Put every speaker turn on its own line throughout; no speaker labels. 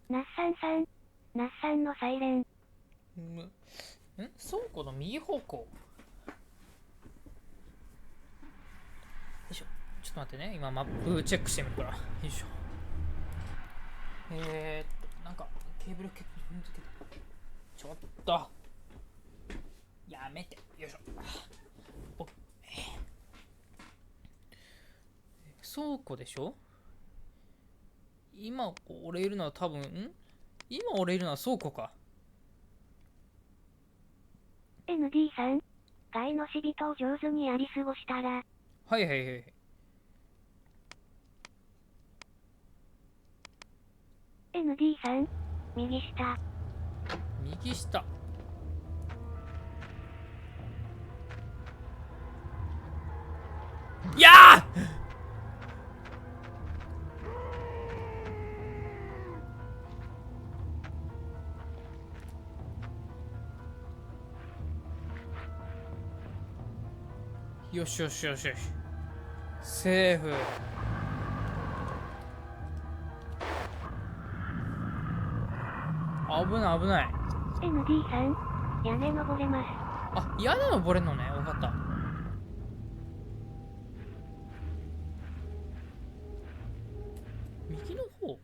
那須さんさん、那須さんのサイレン。
倉庫の右方向。よいしょ。ちょっと待ってね。今マップチェックしてみるから。よいしょ。なんかケーブル結構踏んづけた。ちょっと。やめて。よいしょ。お倉庫でしょ。今俺いるのは多分、今俺いるのは倉庫か。
ND さん、飼い主人を上手にやり過ごしたら、
はいはいはい。
ND さん、右下。
右下。いやーよしよしよしよし。セーフ。危ない危ない。
ND さん、屋根登れます。
あ、屋根登れんのね。わかった。右の方。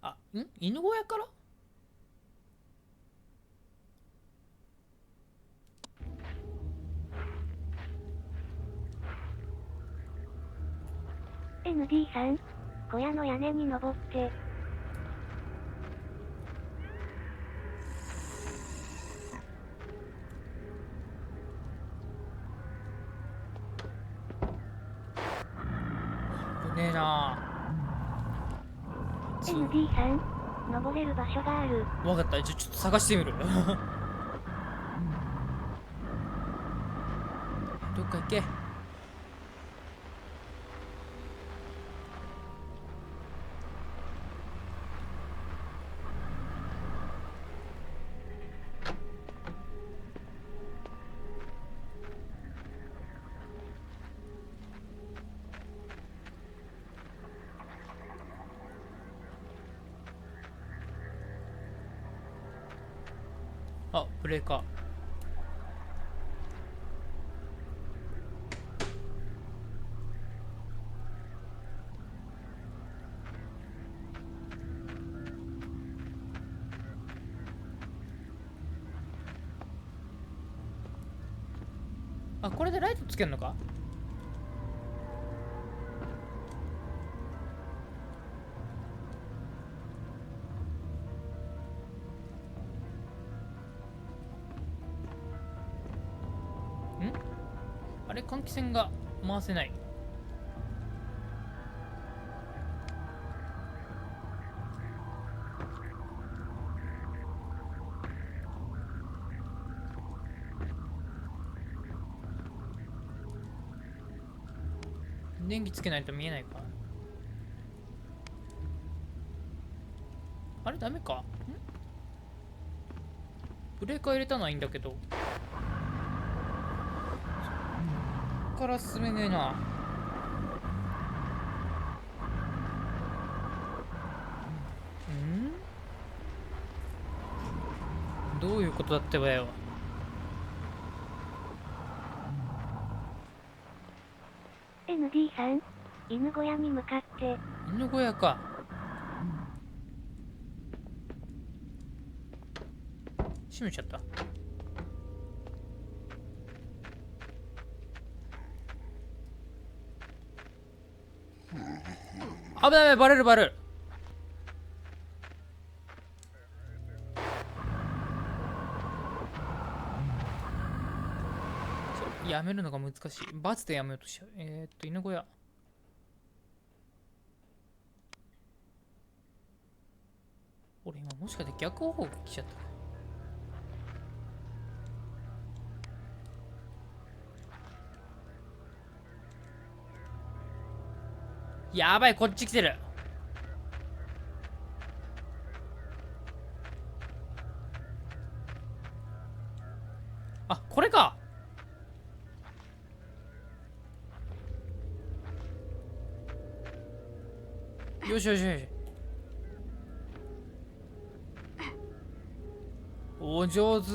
あ、犬小屋から。
ND さん、小屋の屋根に登って、
危ねえな。
ND さん、登れる場所がある。
わかった。ちょっと探してみる。どっか行け。あ、ブレーカー。あ、これでライトつけるのか。あれ、換気扇が回せない。電気つけないと見えないか。あれ、ダメか。ブレーカー入れたのはいいんだけど、こっから進めねえな。どういうことだってばよ。
ND さん、犬小屋に向かって、
犬小屋か。閉めちゃった。危ない、バレるバレる。やめるのが難しい。バツでやめようとしちゃう。犬小屋。俺今もしかして逆方向来ちゃった。やばい、こっち来てる。あ、これか。よしよしよし。お上手。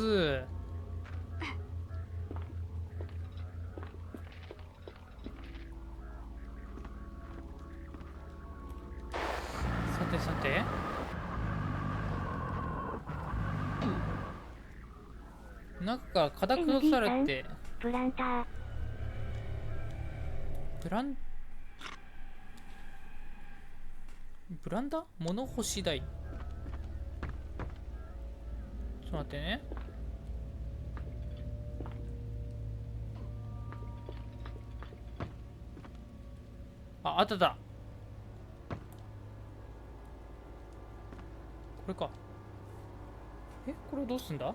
さてさて、中から硬く閉されて、
プランター。
ブランダ物干し台。ちょっと待ってね。あ、あっただ。これか。これをどうすんだ？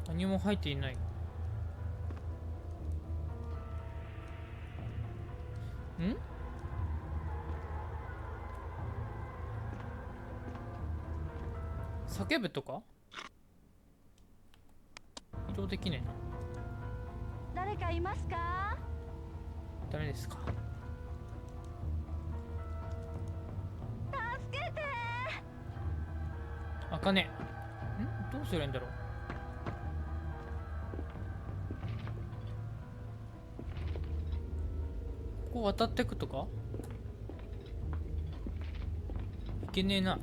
何も入っていない。叫ぶとか移動できねえな。
誰かいますか？
誰ですか？
助けて。
あかね。どうすればいいんだろう。ここ渡ってくとかいけねえな。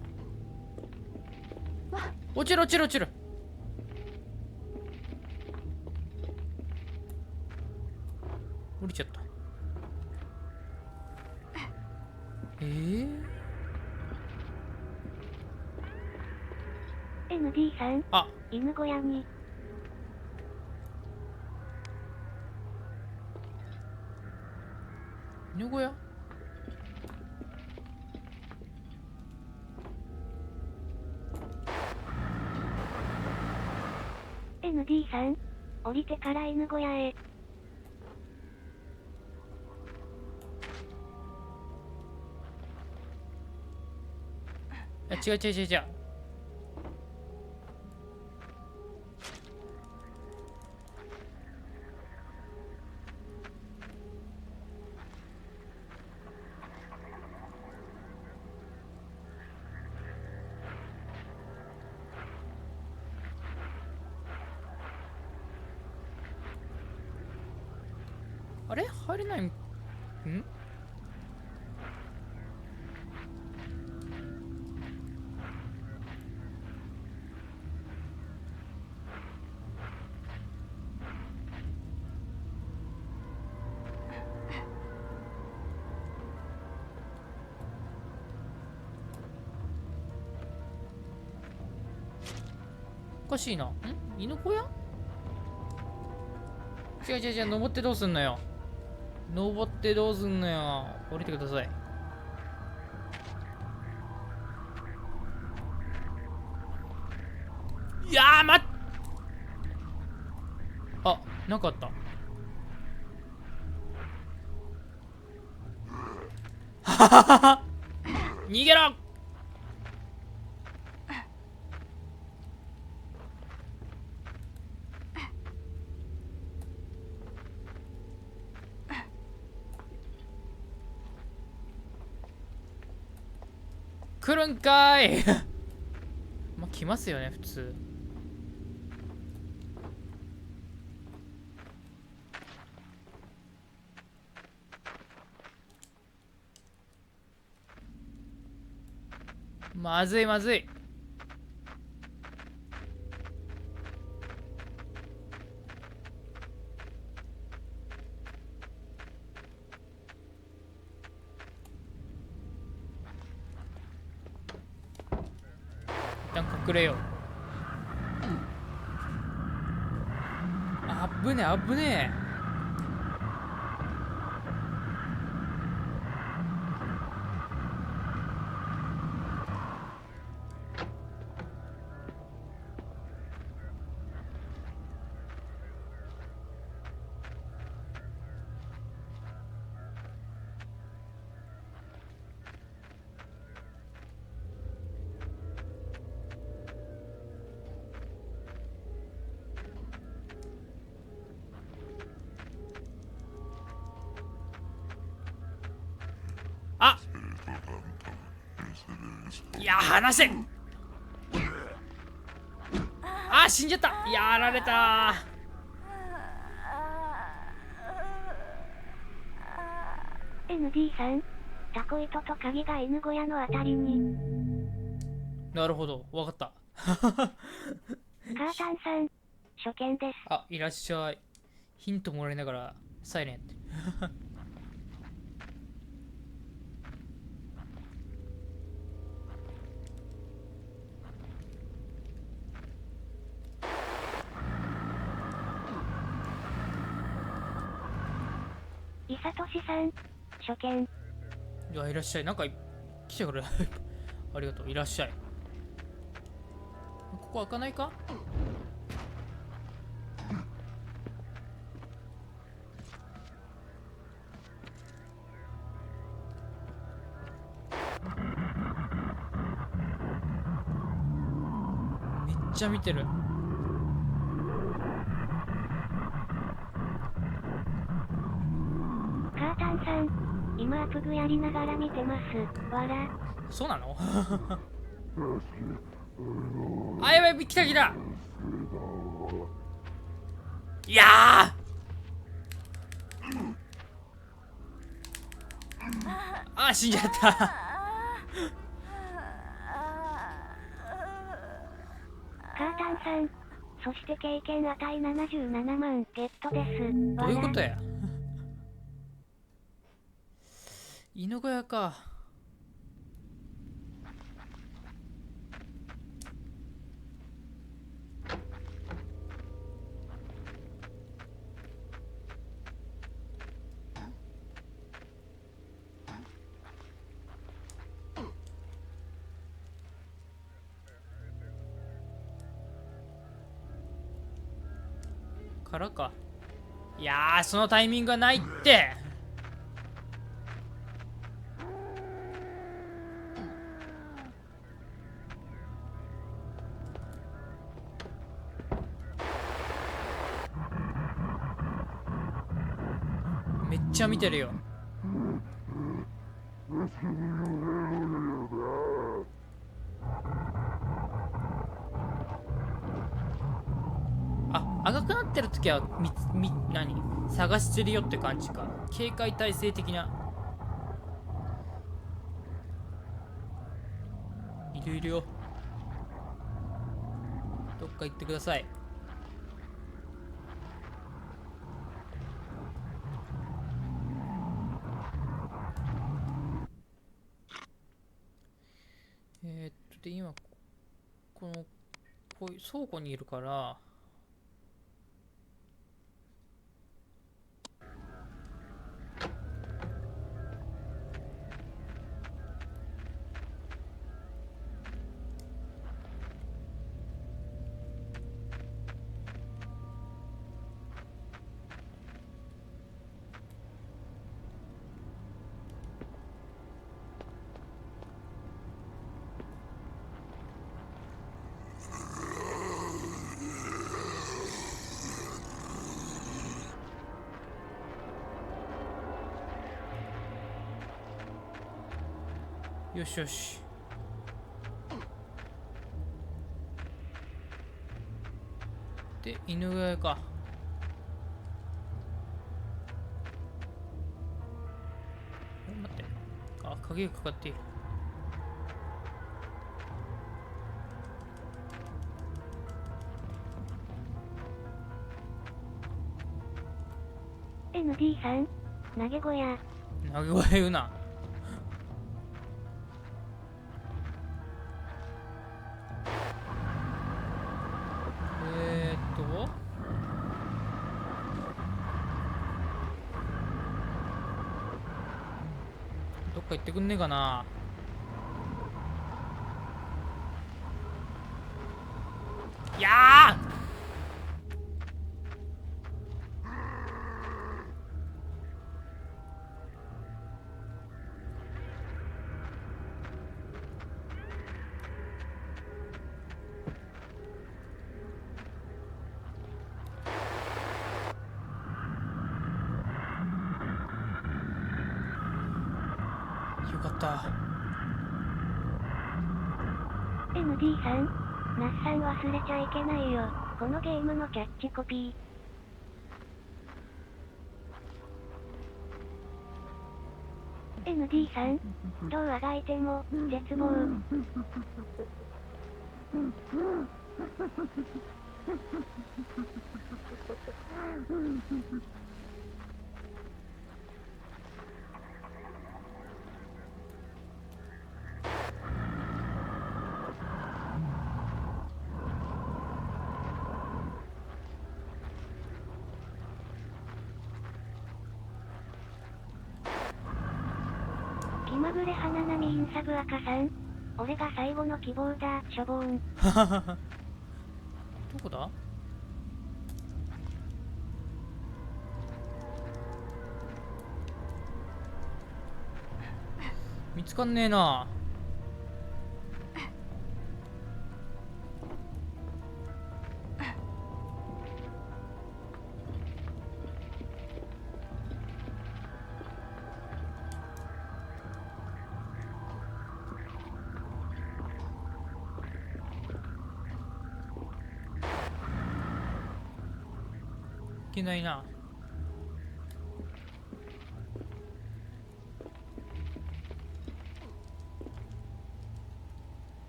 落ちる落ちる落ちる。降りちゃった。
ND さん、
あ、
犬小屋に。
犬小屋。
ND さん、降りてから犬小屋へ。
違う違う違う違う。あれ入れないん？おかしいな。犬小屋？違う違う違う、登ってどうすんのよ。登ってどうすんのよ。降りてください。いやー、あ、なんかあった。はははは。逃げろ。来るんかーい。まあ来ますよね普通。まずいまずい。一旦隠れよう。あぶねえあぶねえ。いや離せ。あー死んじゃった。やられた。
ND さん、タコ糸と鍵が N 小屋のあたりに。
なるほど、わかった。
カータンさん、初見です。
あ、いらっしゃい。ヒントもらいながらサイレント。
イサトシさん、初見。
いや、いらっしゃい。なんか来てくれ。ありがとう。いらっしゃい。ここ開かないか。めっちゃ見てる。
カータンさん、今アプグやりながら見てます。わら。
そうなの。あ、やばい、来た来た。いやあ、死んじゃった。
カータンさん、そして経験値77万ゲットです。
どういうことや。犬小屋か。からか。いやー、そのタイミングがないって。めっちゃ見てるよ。あ、赤くなってるときは何探してるよって感じか。警戒態勢的な。いるいるよ。どっか行ってください。で今こういう倉庫にいるから、よしよし。で犬小屋か。待って、あ、鍵がかかっている。
ND さん、投げ小屋。
投げ小屋言うな。どっか行ってくんねえかな。いやー、よかった。
ND さん、那須さん忘れちゃいけないよ。このゲームのキャッチコピー。ND さん、どうあがいても、絶望。気まぐれ花並インサブ赤さん。俺が最後の希望だ、しょぼーん。
どこだ？見つかんねえな。いけないな。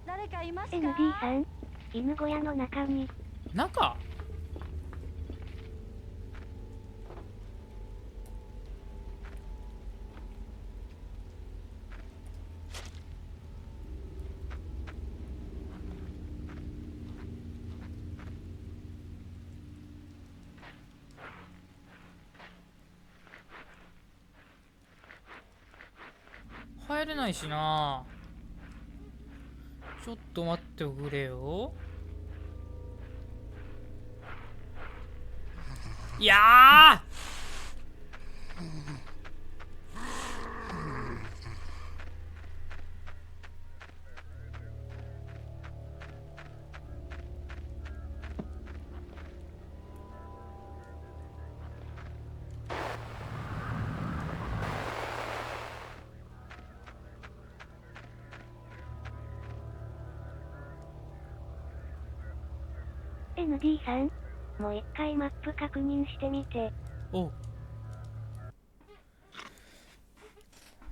誰かいますか？
ND さん、犬小屋の中に。
中？入れないしな。ちょっと待っておくれよ。いやー、
ND さん、もう一回マップ確認してみて。
おう。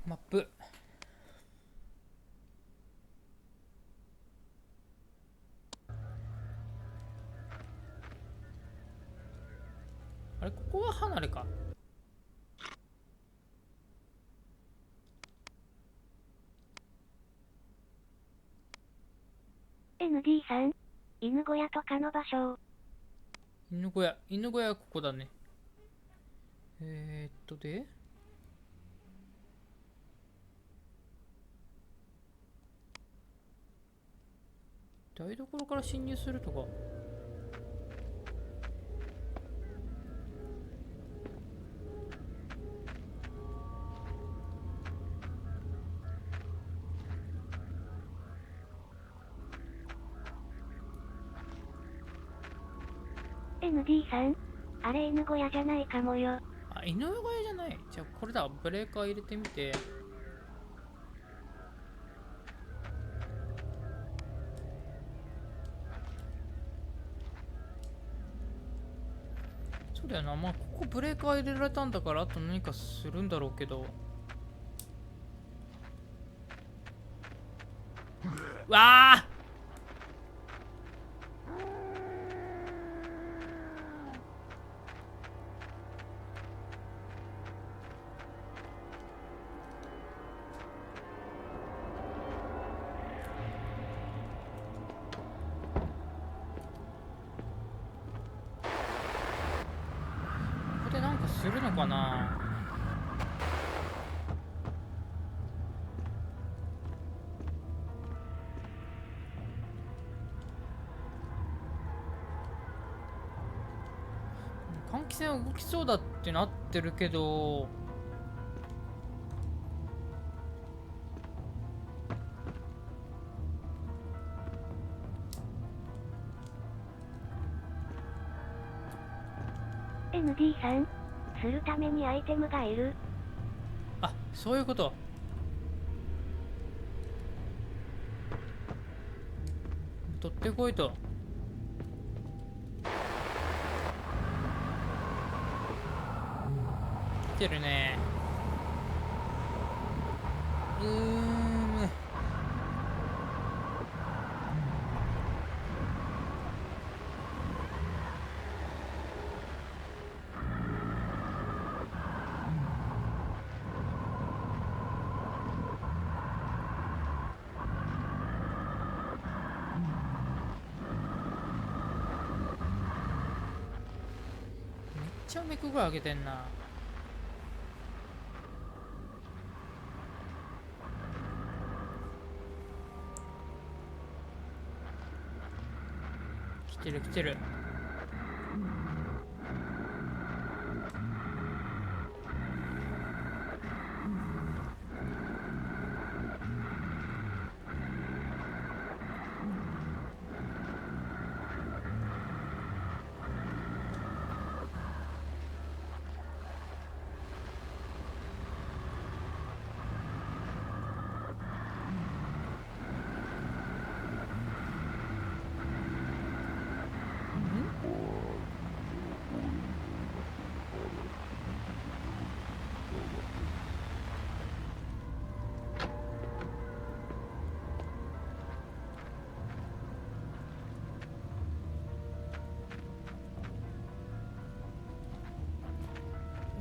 マップ。あれ、ここは離れか。
ND さん、犬小屋とかの場所を。
犬小屋はここだね。で、台所から侵入するとか。
ND さん、あれ犬小屋じゃないかもよ。
あ、犬小屋じゃない。じゃあこれだ。ブレーカー入れてみて。そうだよな。まあここブレーカー入れられたんだから、あと何かするんだろうけど。わあ、ここでなんかするのかな。換気扇動きそうだってなってるけど、
ND さん、するためにアイテムがいる。
あ、そういうこと。取ってこいと。来てるね。めっちゃめくぐ上げてんな。来てる来てる。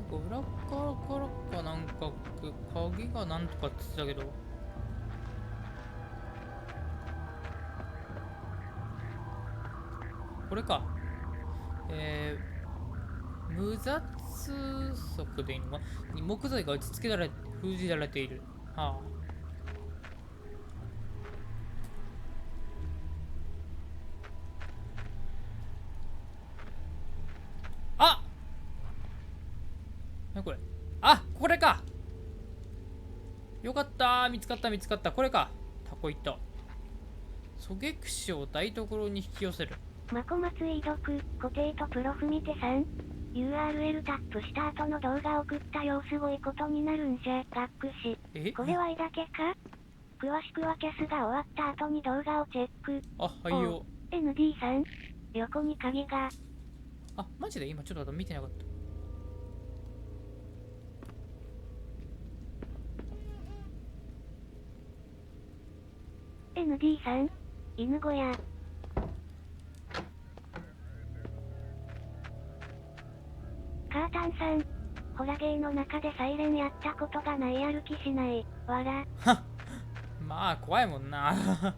裏からかなんか鍵がなんとかって言ってたけど、これか。無雑則でいいのか。木材が打ち付けられ封じられている。はあ。何これ。あ、これか。よかったー、見つかった見つかった。これか。タコイット。狙撃手を台所に引き寄せる。
マコマツイ読、固定とプロフ見て3。URL タップした後の動画送ったよすごいことになるんじゃ、学士。これは絵だけか？詳しくはキャスが終わった後に動画をチェック。
あ、はいよ。
ND さん。横に鍵が。
あ、マジで今ちょっと見てなかった。
ND さん。犬小屋。カータンさん。ホラゲーの中でサイレンやったことがないやる気しない。わら。
まあ怖いもんな。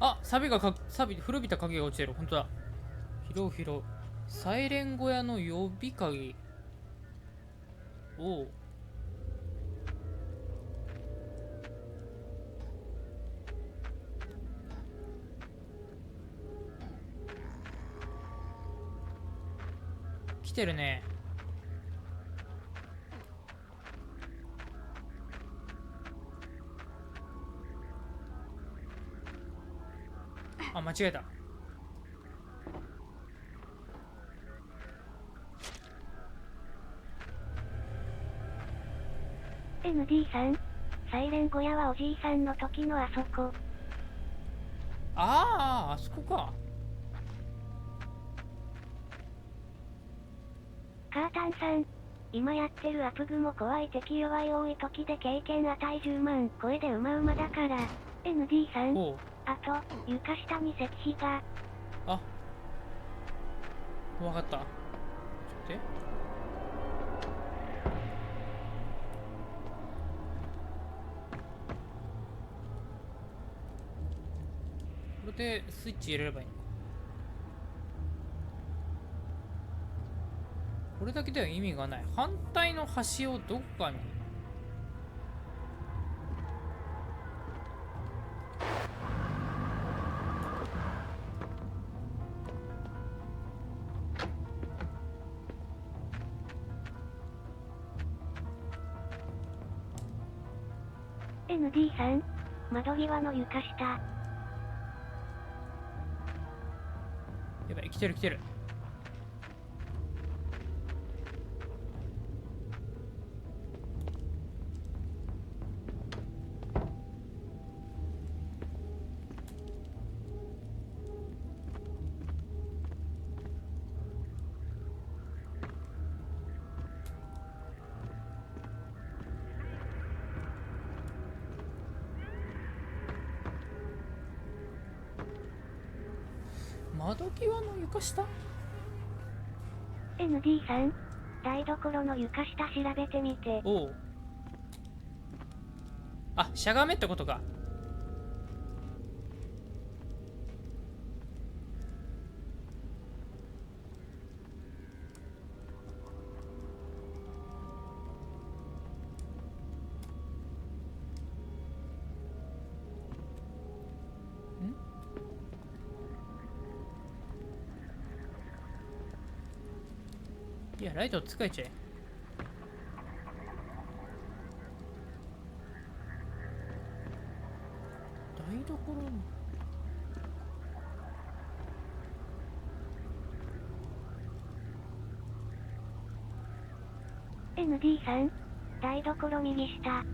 あ、古びた鍵が落ちてる。ほんとだ。拾う。サイレン小屋の呼び鍵。おう。来てるね。あ、間違えた。
ND さん。サイレン小屋はおじいさんの時のあそこ。
あそこか。
カータンさん。今やってるアプグも怖い敵弱い多い時で経験値10万。声でうまだから。ND さん。
おう。
あと、床下に石碑が。
あ、わかった。ちょっと待って。これでスイッチ入れればいいのか。これだけでは意味がない。反対の端をどこかに。
ND さん。窓際の床下。
やばい、来てる。窓際の床下？
ND さん、台所の床下調べてみて。
おう。あ、しゃがめってことか。いや、ライト使えちゃえ。台所に。
ND さん、台所右下。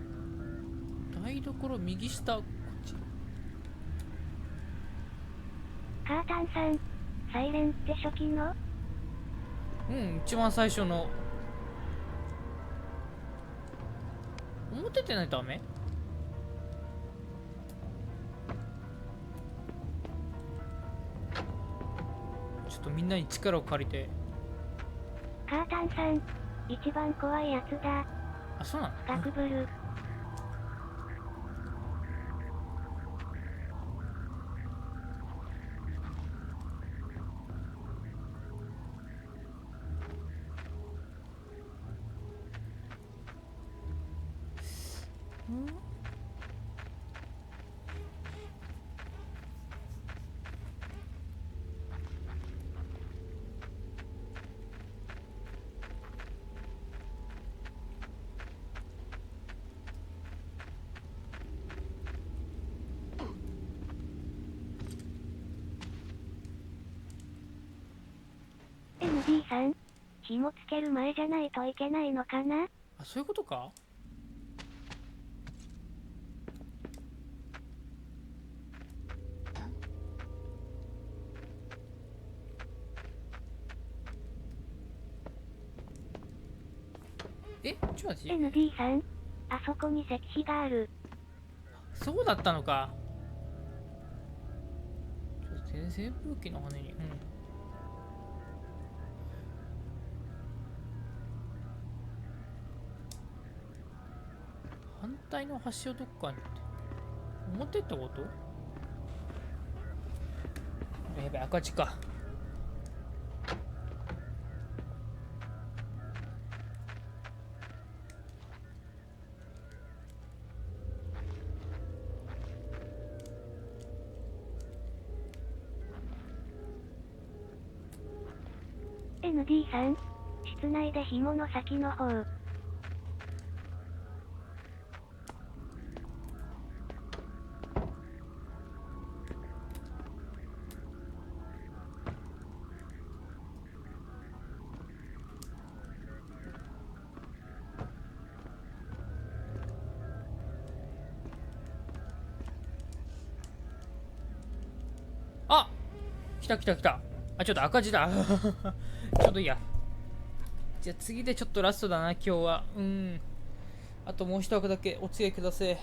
台所右下、こっち。
カータンさん、サイレンって初期の？
うん、一番最初の。表ってないとダメ？ちょっとみんなに力を借りて。
カータンさん、一番怖いやつだ。
あ、そうなの？
ガクブル。ND さん、紐つける前じゃないといけないのかな？
あ、そういうことか？え、ちょっと待って。
ND さん、あそこに石碑がある。
そうだったのか。ちょっと扇風機の羽に。反対の端をどっかにって。表ってこと？やべ、赤字か。
ND さん、室内で紐の先の方。
あ、来た来た来た。あ、ちょっと赤字だ。ちょうどいいや。じゃあ次でちょっとラストだな、今日は。あともう一枠だけお付き合いください。